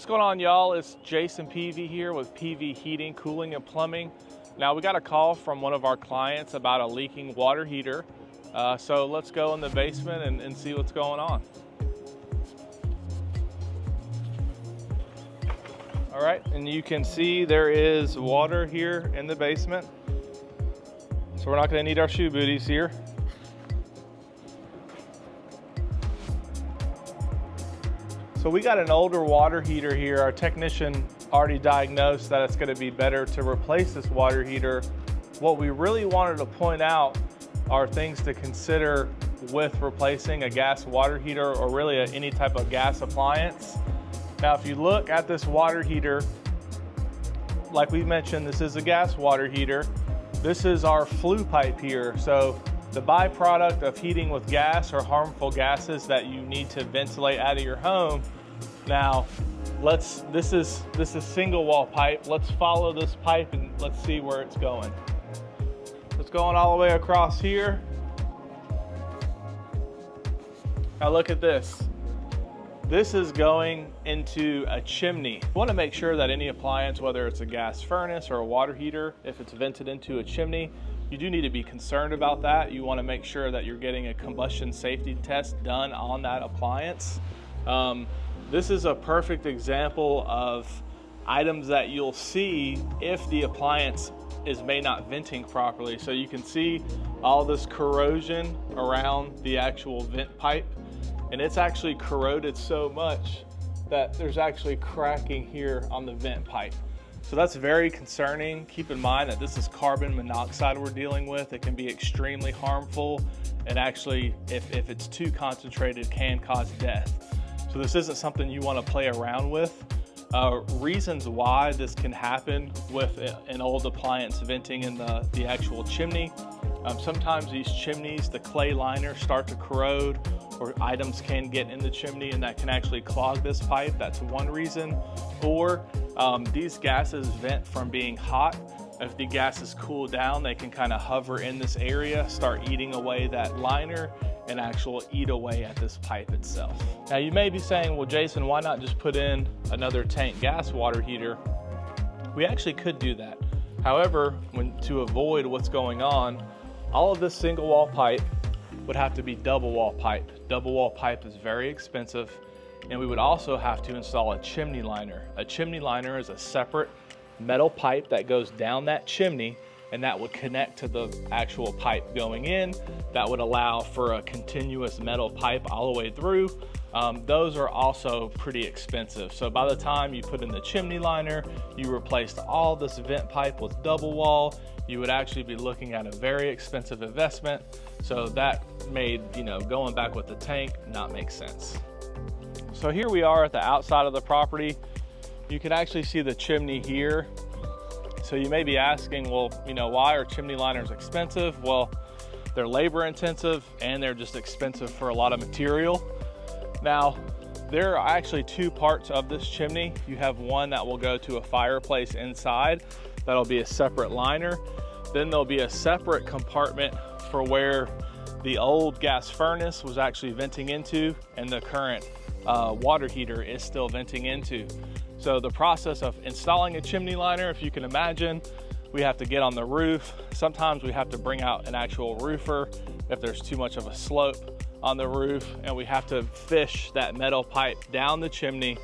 What's going on, y'all? It's Jason PV here with PV Heating, Cooling, and Plumbing. Now, we got a call from one of our clients about a leaking water heater. So let's go in the basement and see what's going on. All right, and you can see there is water here in the basement. So we're not gonna need our shoe booties here. So we got an older water heater here. Our technician already diagnosed that it's gonna be better to replace this water heater. What we really wanted to point out are things to consider with replacing a gas water heater or really any type of gas appliance. Now, if you look at this water heater, like we mentioned, this is a gas water heater. This is our flue pipe here. So the byproduct of heating with gas are harmful gases that you need to ventilate out of your home. Now, this is single wall pipe. Let's follow this pipe and let's see where it's going. It's going all the way across here. Now look at this. This is going into a chimney. You want to make sure that any appliance, whether it's a gas furnace or a water heater, if it's vented into a chimney, you do need to be concerned about that. You want to make sure that you're getting a combustion safety test done on that appliance. This is a perfect example of items that you'll see if the appliance is not venting properly. So you can see all this corrosion around the actual vent pipe, and it's actually corroded so much that there's actually cracking here on the vent pipe. So that's very concerning. Keep in mind that this is carbon monoxide we're dealing with. It can be extremely harmful, and actually, if it's too concentrated, can cause death. So this isn't something you want to play around with. Reasons why this can happen with an old appliance venting in the actual chimney. Sometimes these chimneys, the clay liners start to corrode, or items can get in the chimney and that can actually clog this pipe. That's one reason. Or these gases vent from being hot. If the gases cool down, they can kind of hover in this area, start eating away that liner, and actually eat away at this pipe itself. Now you may be saying, well, Jason, why not just put in another tank gas water heater? We actually could do that. However, to avoid what's going on, all of this single wall pipe would have to be double wall pipe. Double wall pipe is very expensive, and we would also have to install a chimney liner. A chimney liner is a separate metal pipe that goes down that chimney, and that would connect to the actual pipe going in. That would allow for a continuous metal pipe all the way through. Those are also pretty expensive. So by the time you put in the chimney liner, you replaced all this vent pipe with double wall, you would actually be looking at a very expensive investment. So that made, going back with the tank not make sense. So here we are at the outside of the property. You can actually see the chimney here. So you may be asking, well, why are chimney liners expensive? Well, they're labor intensive and they're just expensive for a lot of material. Now, there are actually two parts of this chimney. You have one that will go to a fireplace inside. That'll be a separate liner. Then there'll be a separate compartment for where the old gas furnace was actually venting into and the current water heater is still venting into. So the process of installing a chimney liner, if you can imagine, we have to get on the roof. Sometimes we have to bring out an actual roofer if there's too much of a slope on the roof, and we have to fish that metal pipe down the chimney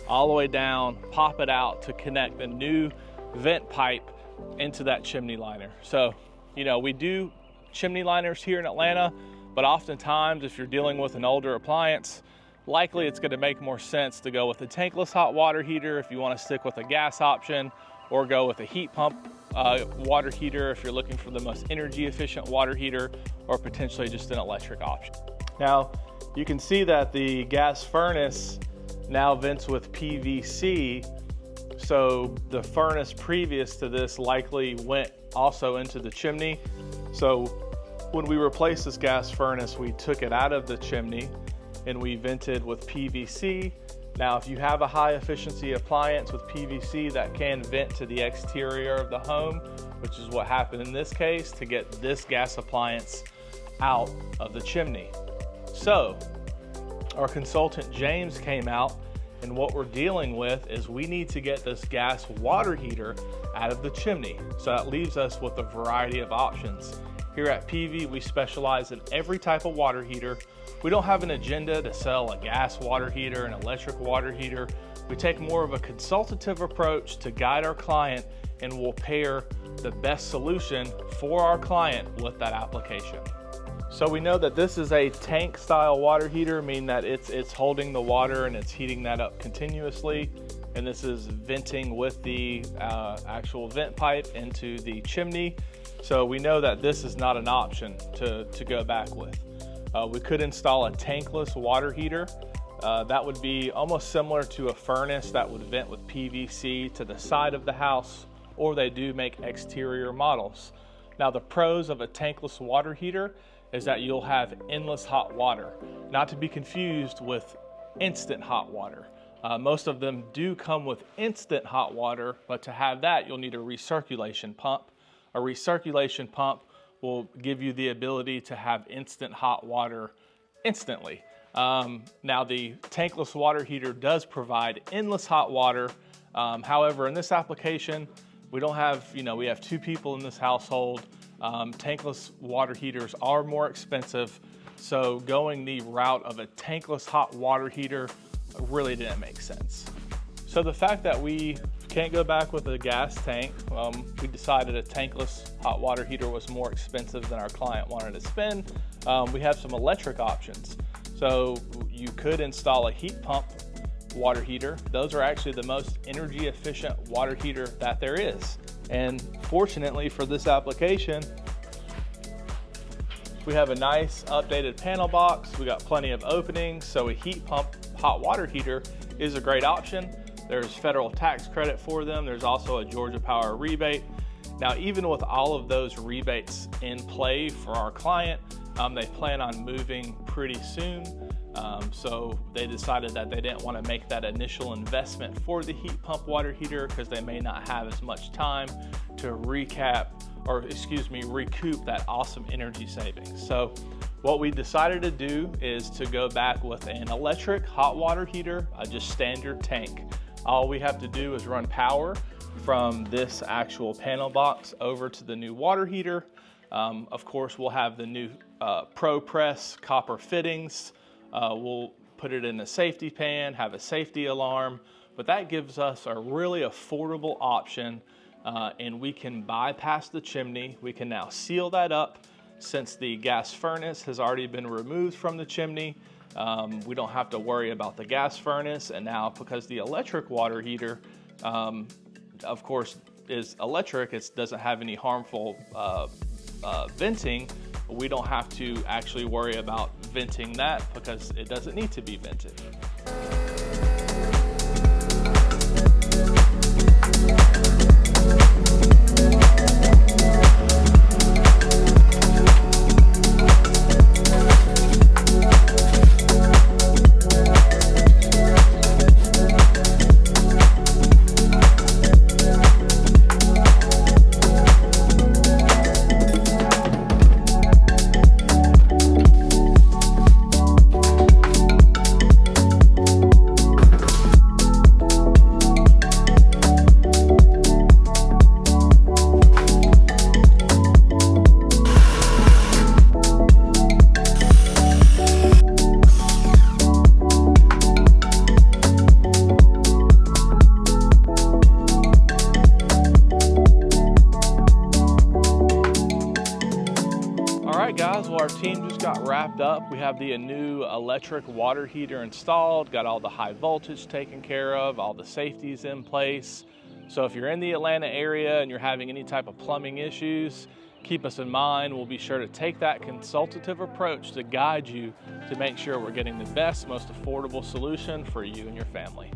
all the way down, pop it out to connect a new vent pipe into that chimney liner. So, we do chimney liners here in Atlanta, but oftentimes if you're dealing with an older appliance, likely it's going to make more sense to go with a tankless hot water heater if you want to stick with a gas option, or go with a heat pump water heater if you're looking for the most energy efficient water heater, or potentially just an electric option. Now, you can see that the gas furnace now vents with PVC. So the furnace previous to this likely went also into the chimney. So when we replaced this gas furnace, we took it out of the chimney and we vented with PVC. Now, if you have a high efficiency appliance with PVC, that can vent to the exterior of the home, which is what happened in this case to get this gas appliance out of the chimney. So our consultant James came out And what we're dealing with is we need to get this gas water heater out of the chimney. So that leaves us with a variety of options. Here at PV, we specialize in every type of water heater. We don't have an agenda to sell a gas water heater, an electric water heater. We take more of a consultative approach to guide our client, and we'll pair the best solution for our client with that application. So we know that this is a tank style water heater, meaning that it's holding the water and it's heating that up continuously. And this is venting with the actual vent pipe into the chimney. So we know that this is not an option to go back with. We could install a tankless water heater. That would be almost similar to a furnace that would vent with PVC to the side of the house, or they do make exterior models. Now the pros of a tankless water heater is that you'll have endless hot water, not to be confused with instant hot water. Most of them do come with instant hot water, but to have that, you'll need a recirculation pump. A recirculation pump will give you the ability to have instant hot water instantly. Now the tankless water heater does provide endless hot water. However, in this application, we don't have, we have 2 people in this household. Tankless water heaters are more expensive, so going the route of a tankless hot water heater really didn't make sense. So the fact that we can't go back with a gas tank, we decided a tankless hot water heater was more expensive than our client wanted to spend. We have some electric options. So you could install a heat pump water heater. Those are actually the most energy efficient water heater that there is. And fortunately for this application, we have a nice updated panel box. We got plenty of openings, so a heat pump hot water heater is a great option. There's federal tax credit for them. There's also a Georgia Power rebate. Now, even with all of those rebates in play for our client, they plan on moving pretty soon. So they decided that they didn't want to make that initial investment for the heat pump water heater because they may not have as much time to recoup that awesome energy savings. So what we decided to do is to go back with an electric hot water heater, just standard tank. All we have to do is run power from this actual panel box over to the new water heater. Of course, we'll have the new Pro Press copper fittings. We'll put it in a safety pan, have a safety alarm, but that gives us a really affordable option, and we can bypass the chimney. We can now seal that up. Since the gas furnace has already been removed from the chimney, we don't have to worry about the gas furnace. And now, because the electric water heater, of course, is electric, it doesn't have any harmful venting, we don't have to actually worry about venting that because it doesn't need to be vented. Guys, well, our team just got wrapped up. We have the new electric water heater installed, got all the high voltage taken care of, all the safeties in place. So if you're in the Atlanta area and you're having any type of plumbing issues, keep us in mind. We'll be sure to take that consultative approach to guide you to make sure we're getting the best, most affordable solution for you and your family.